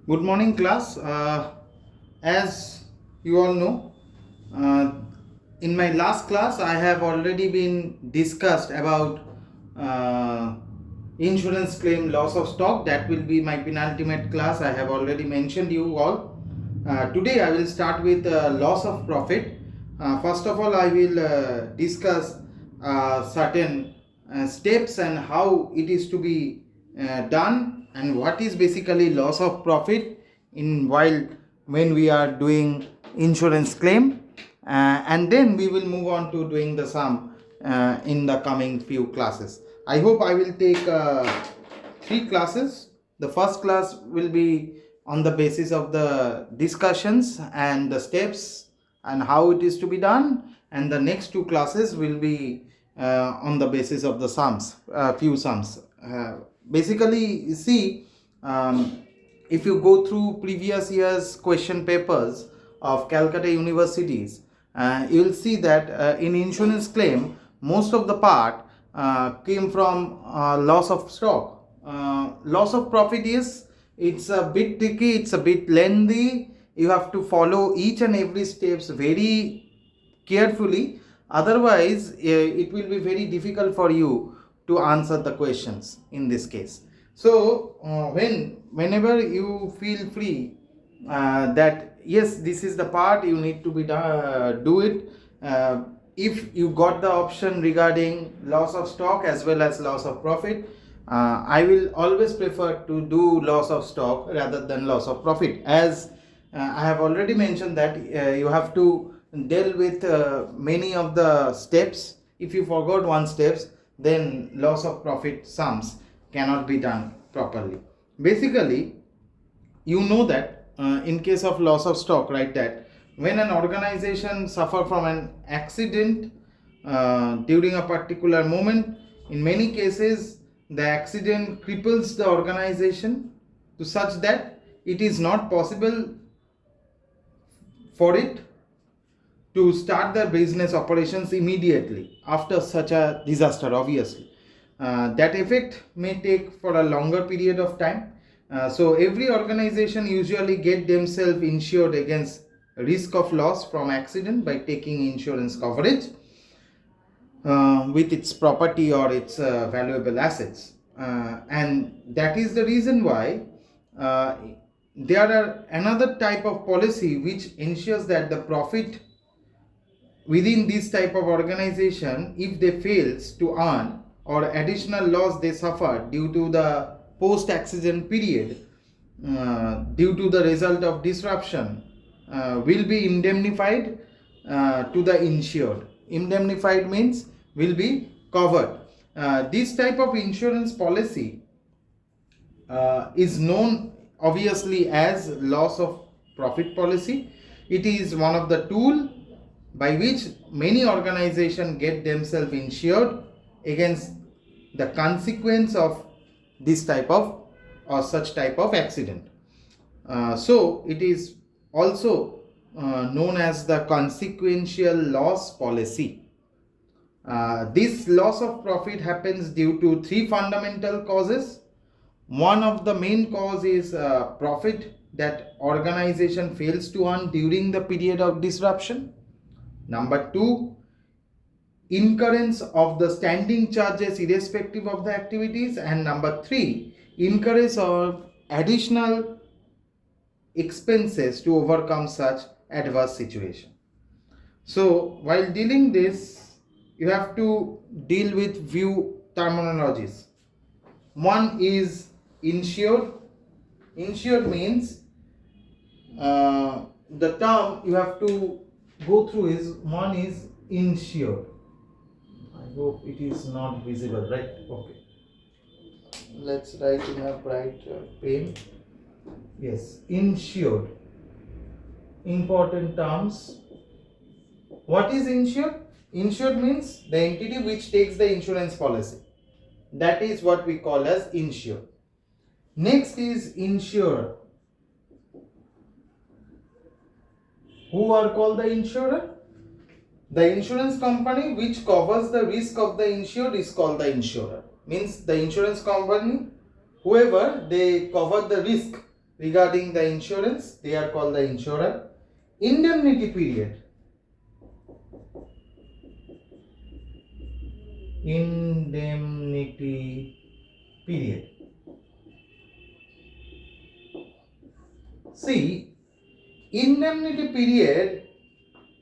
Good morning, class. As you all know, uh, in my last class, I have already been discussed about uh, insurance claim loss of stock. That will be my penultimate class. I have already mentioned you all. Today, I will start with loss of profit. First of all, I will discuss certain steps and how it is to be done, and what is basically loss of profit in while when we are doing insurance claim, and then we will move on to doing the sum in the coming few classes. I hope I will take three classes. The first class will be on the basis of the discussions and the steps and how it is to be done, and the next two classes will be on the basis of the sums, few sums. Basically, see, if you go through previous years question papers of Calcutta universities, you will see that in insurance claim most of the part came from loss of stock. Loss of profit is, it's a bit tricky, it's a bit lengthy. You have to follow each and every steps very carefully, otherwise it will be very difficult for you to answer the questions in this case. So whenever you feel free that yes, this is the part you need to be do it. If you got the option regarding loss of stock as well as loss of profit, I will always prefer to do loss of stock rather than loss of profit, as I have already mentioned that you have to deal with many of the steps. If you forgot one steps, then loss of profit sums cannot be done properly. Basically, you know that in case of loss of stock, right, that when an organization suffer from an accident during a particular moment, in many cases the accident cripples the organization to such that it is not possible for it to start their business operations immediately after such a disaster. Obviously, that effect may take for a longer period of time. So every organization usually get themselves insured against risk of loss from accident by taking insurance coverage with its property or its valuable assets, and that is the reason why uh, there are another type of policy which ensures that the profit within this type of organization, if they fails to earn or additional loss they suffer due to the post accident period, due to the result of disruption, will be indemnified to the insured. Indemnified means will be covered. This type of insurance policy is known obviously as loss of profit policy. It is one of the tool by which many organizations get themselves insured against the consequence of this type of or such type of accident. So it is also known as the consequential loss policy. This loss of profit happens due to three fundamental causes. One of the main cause is profit that organization fails to earn during the period of disruption. Number two, incurrence of the standing charges irrespective of the activities. And number three, incurrence of additional expenses to overcome such adverse situation. So while dealing this, you have to deal with few terminologies. One is insured. Insured means the term you have to go through is, one is insured. I hope it is not visible, right? Okay. Let's write in a bright pen. Yes, insured. Important terms. What is insured? Insured means the entity which takes the insurance policy. That is what we call as insured. Next is insurer. Who are called the insurer? The insurance company which covers the risk of the insured is called the insurer. Means the insurance company, whoever they cover the risk regarding the insurance, they are called the insurer. Indemnity period. Indemnity period. See, indemnity period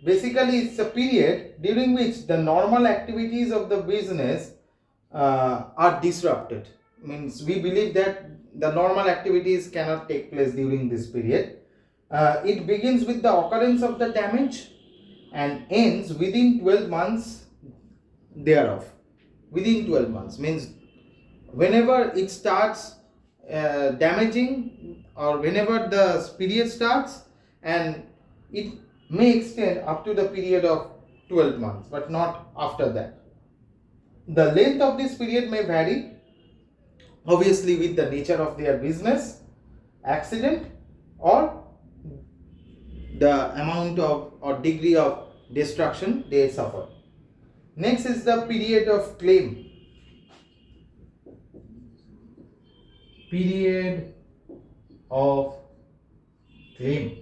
basically it's a period during which the normal activities of the business are disrupted. Means we believe that the normal activities cannot take place during this period. It begins with the occurrence of the damage and ends within 12 months thereof. Within 12 months means whenever it starts damaging, or whenever the period starts, and it may extend up to the period of 12 months, but not after that. The length of this period may vary, obviously, with the nature of their business, accident, or the amount of or degree of destruction they suffer. Next is the period of claim. Period of claim.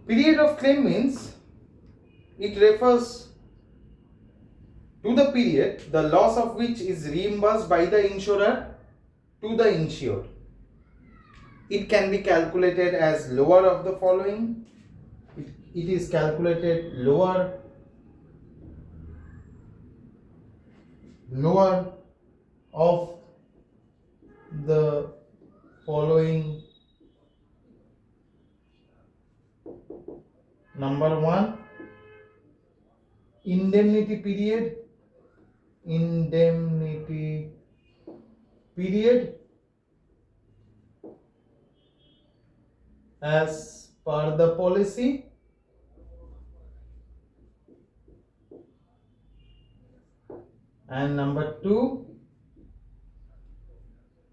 Period of claim means it refers to the period the loss of which is reimbursed by the insurer to the insured. It can be calculated as lower of the following. It is calculated lower of the following. Number 1, indemnity period. Indemnity period as per the policy. And number 2,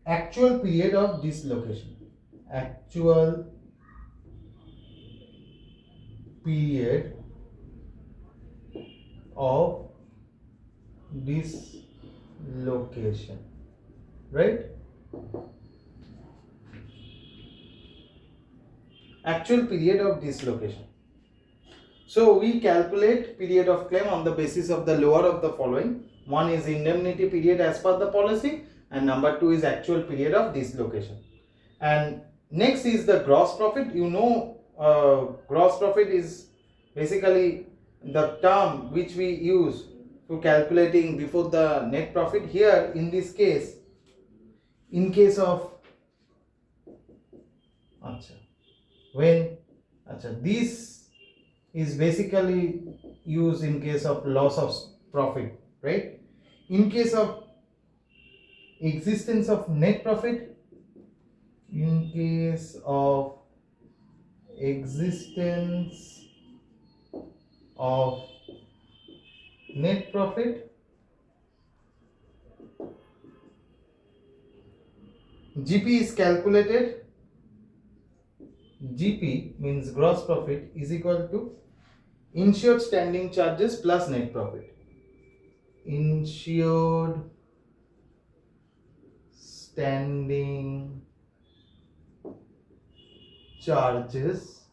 actual period of dislocation. Actual period of dislocation, right? Actual period of dislocation. So we calculate period of claim on the basis of the lower of the following. One is indemnity period as per the policy, and number 2 is actual period of dislocation. And next is the gross profit. Gross profit is basically the term which we use to calculating before the net profit. Here in this case, in case of this is basically used in case of loss of profit, right? In case of existence of net profit, in case of existence of net profit, GP is calculated. GP means gross profit is equal to insured standing charges plus net profit. Insured standing charges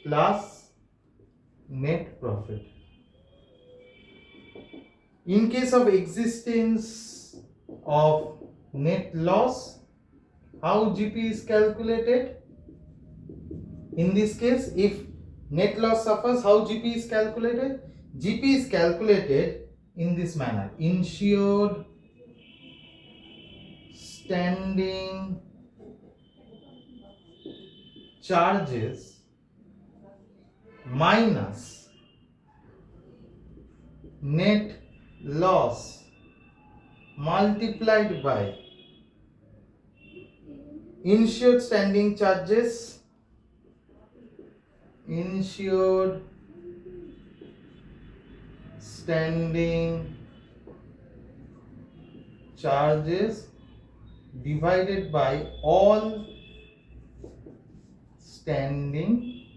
plus net profit. In case of existence of net loss, how GP is calculated? In this case, if net loss suffers, how GP is calculated? GP is calculated in this manner: insured standing charges minus net loss multiplied by insured standing charges. Insured standing charges divided by all standing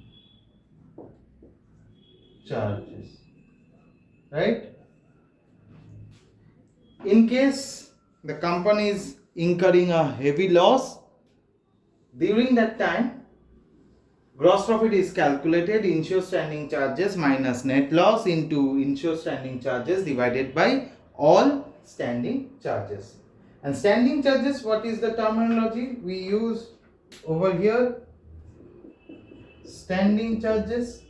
charges, right? In case the company is incurring a heavy loss. During that time, gross profit is calculated insured standing charges minus net loss into insured standing charges divided by all standing charges. And standing charges, what is the terminology we use over here? Standing charges.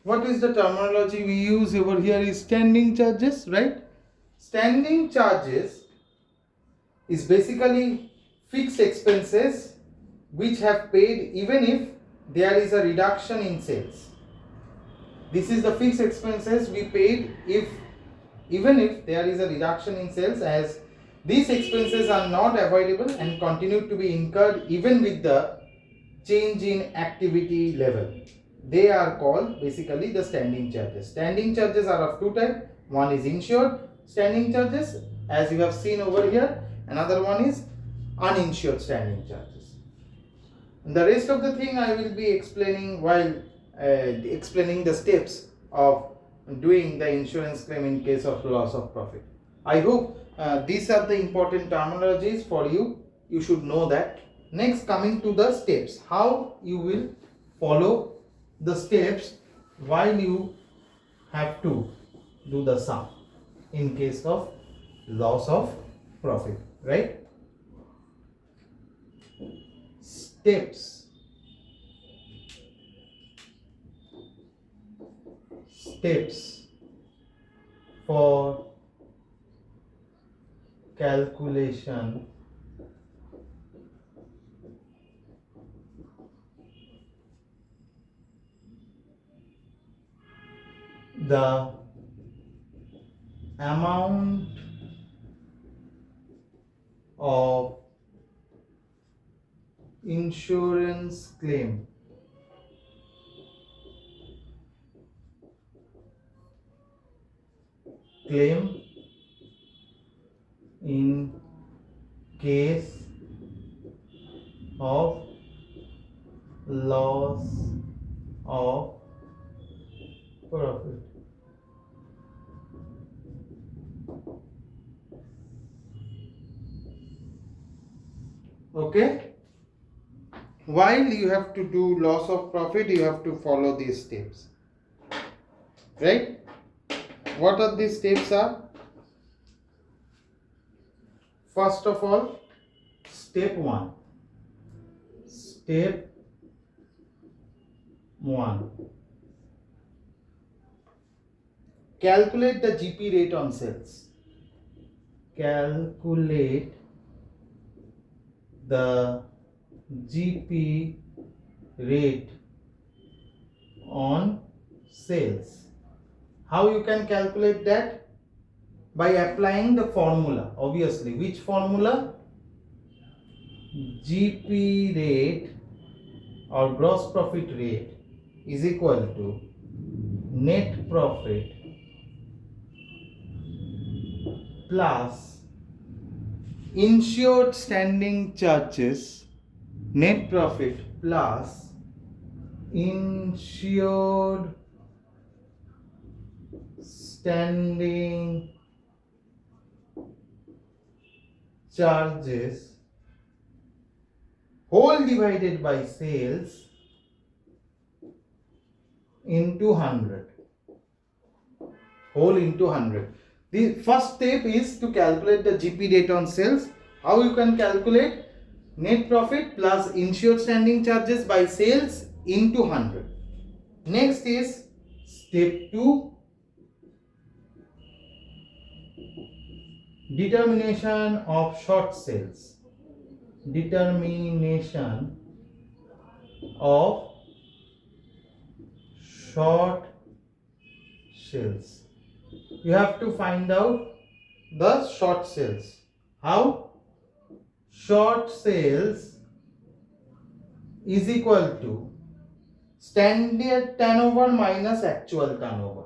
What is the terminology we use over here is standing charges, right? Standing charges is basically fixed expenses which have paid even if there is a reduction in sales. This is the fixed expenses we paid even if there is a reduction in sales, as these expenses are not avoidable and continue to be incurred even with the change in activity level. They are called basically the standing charges. Standing charges are of two types. One is insured standing charges, as you have seen over here. Another one is uninsured standing charges. And the rest of the thing I will be explaining while explaining the steps of doing the insurance claim in case of loss of profit. I hope these are the important terminologies for you. You should know that. Next, coming to the steps, how you will follow the steps while you have to do the sum in case of loss of profit, right? Steps for calculation the amount of insurance claim in case of loss of profit. Okay, while you have to do loss of profit, you have to follow these steps, right? What are these steps are? First of all, step 1. Calculate the GP rate on sales. Calculate the GP rate on sales. How you can calculate that? By applying the formula. Obviously, which formula? GP rate or gross profit rate is equal to net profit plus insured standing charges. Net profit plus insured standing charges whole divided by sales into 100. Whole into 100. The first step is to calculate the GP rate on sales. How you can calculate? Net profit plus insured standing charges by sales into 100. Next is step 2. Determination of short sales. Determination of short sales. You have to find out the short sales. How? Short sales is equal to standard turnover minus actual turnover.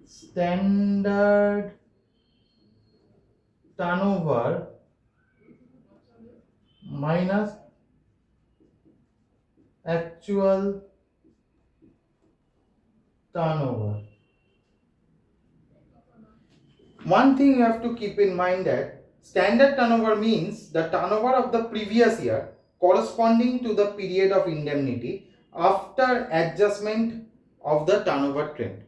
Standard turnover minus actual turnover. One thing you have to keep in mind that standard turnover means the turnover of the previous year corresponding to the period of indemnity after adjustment of the turnover trend.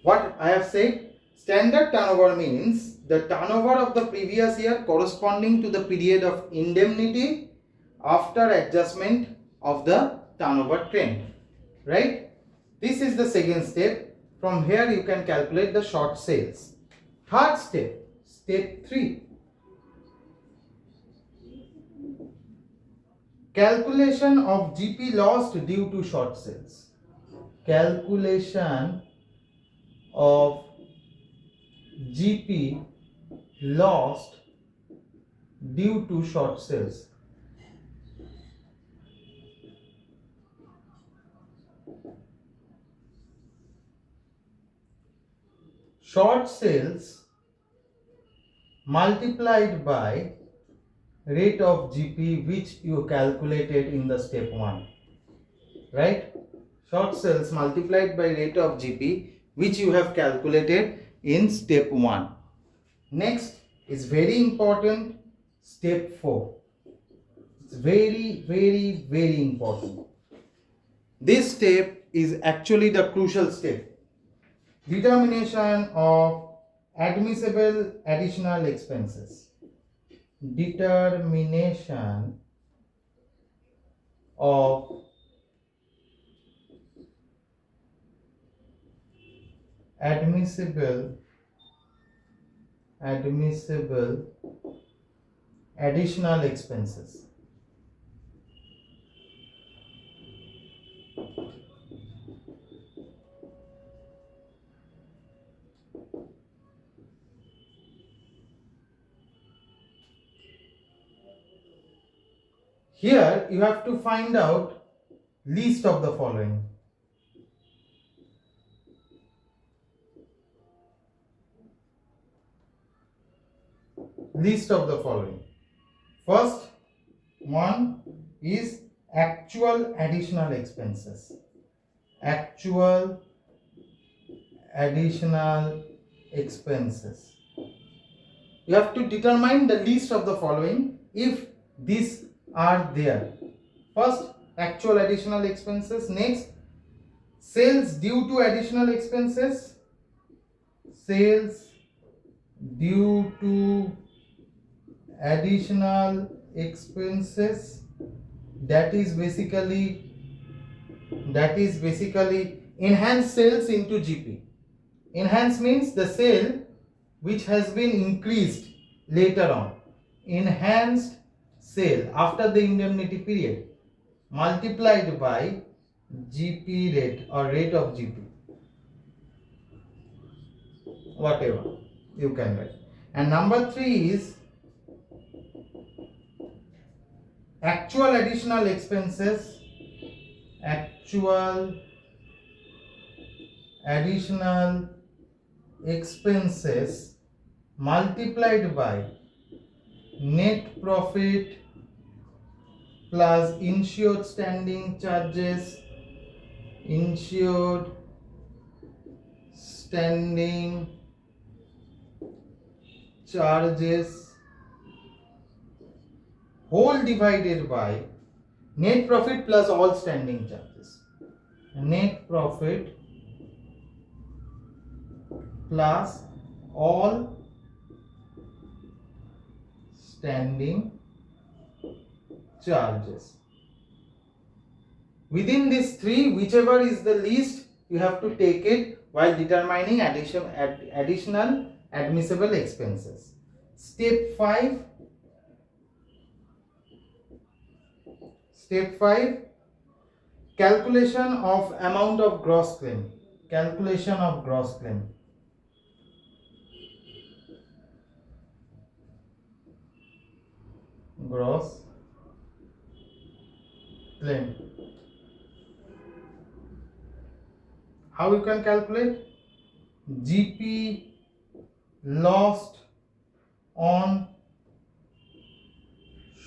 What I have said, standard turnover means the turnover of the previous year corresponding to the period of indemnity after adjustment of the turnover trend, right? This is the second step. From here you can calculate the short sales. Third step, step 3, calculation of GP lost due to short sales. Calculation of GP lost due to short sales. Short sales multiplied by rate of GP which you calculated in the step 1, right? Short sales multiplied by rate of GP which you have calculated in step 1. Next is very important, step 4. It's very important. This step is actually the crucial step. Determination of admissible additional expenses. Determination of admissible additional expenses. Here you have to find out list of the following. List of the following. First one is actual additional expenses. Actual additional expenses. You have to determine the list of the following if these are there. First, actual additional expenses. Next, sales due to additional expenses. Sales due to additional expenses, that is basically enhanced sales into GP. Enhanced means the sale which has been increased later on. Enhanced sale after the indemnity period multiplied by GP rate or rate of GP, whatever you can write. And number 3 is actual additional expenses. Actual additional expenses multiplied by net profit plus insured standing charges. Insured standing charges whole divided by net profit plus all standing charges. Net profit plus all standing charges. Within these 3, whichever is the least, you have to take it while determining additional admissible expenses. Step 5. Step 5. Calculation of amount of gross claim. Calculation of gross claim. Gross claim. How you can calculate? GP lost on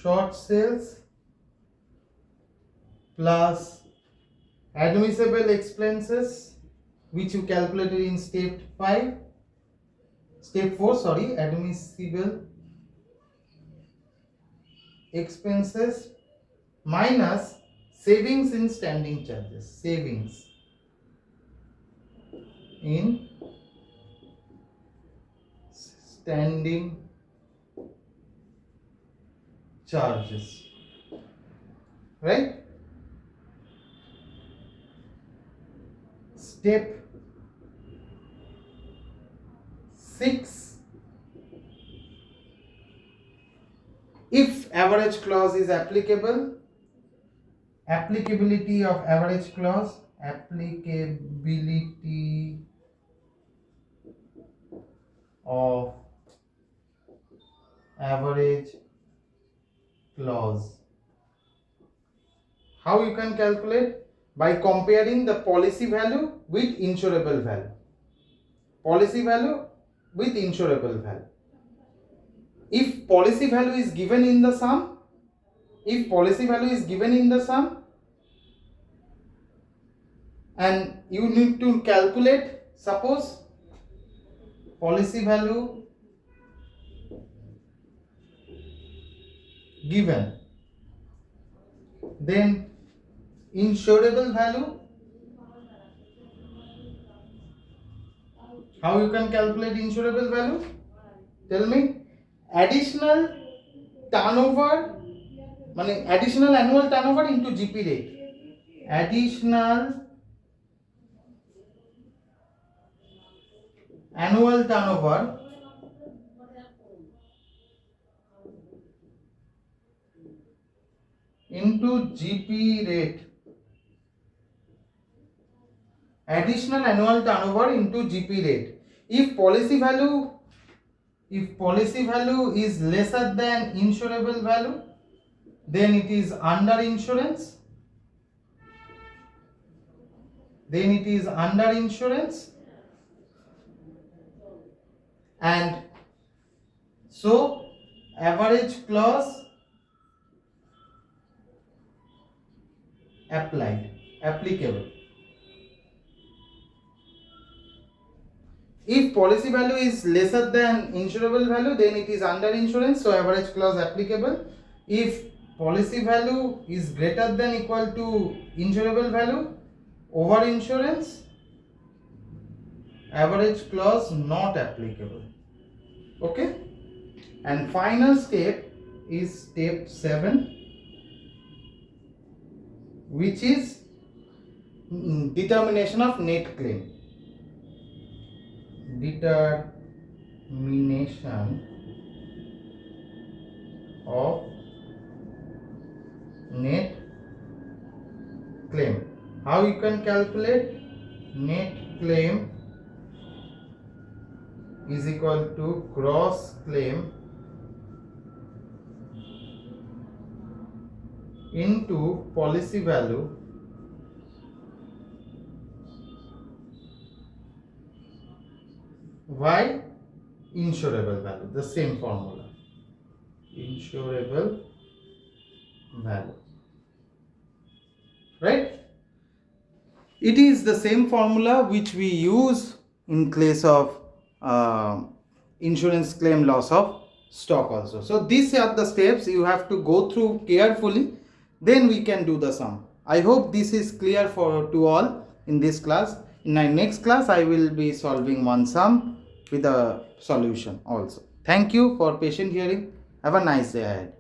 short sales plus admissible expenses which you calculated in step 4, sorry, admissible expenses minus savings in standing charges, savings in standing charges, right? Step 6, if average clause is applicable, applicability of average clause, applicability of average clause. How you can calculate? By comparing the policy value with insurable value. Policy value with insurable value. If policy value is given in the sum, and you need to calculate, suppose policy value given, then insurable value, how you can calculate insurable value? Tell me. Additional turnover, additional annual turnover into GP rate. Additional annual turnover into GP rate. Additional annual turnover into GP rate. If policy value is lesser than insurable value, then it is under insurance. And so average clause applicable. If policy value is lesser than insurable value, then it is under insurance, so average clause applicable. If policy value is greater than equal to insurable value, over insurance, average clause not applicable. Okay? And final step is step 7, which is determination of net claim. Determination of net claim. How you can calculate? Net claim is equal to gross claim into policy value by insurable value, the same formula, insurable value, right? It is the same formula which we use in case of insurance claim loss of stock also. So these are the steps you have to go through carefully, then we can do the sum. I hope this is clear to all in this class. In my next class I will be solving one sum with a solution also. Thank you for patient hearing. Have a nice day ahead.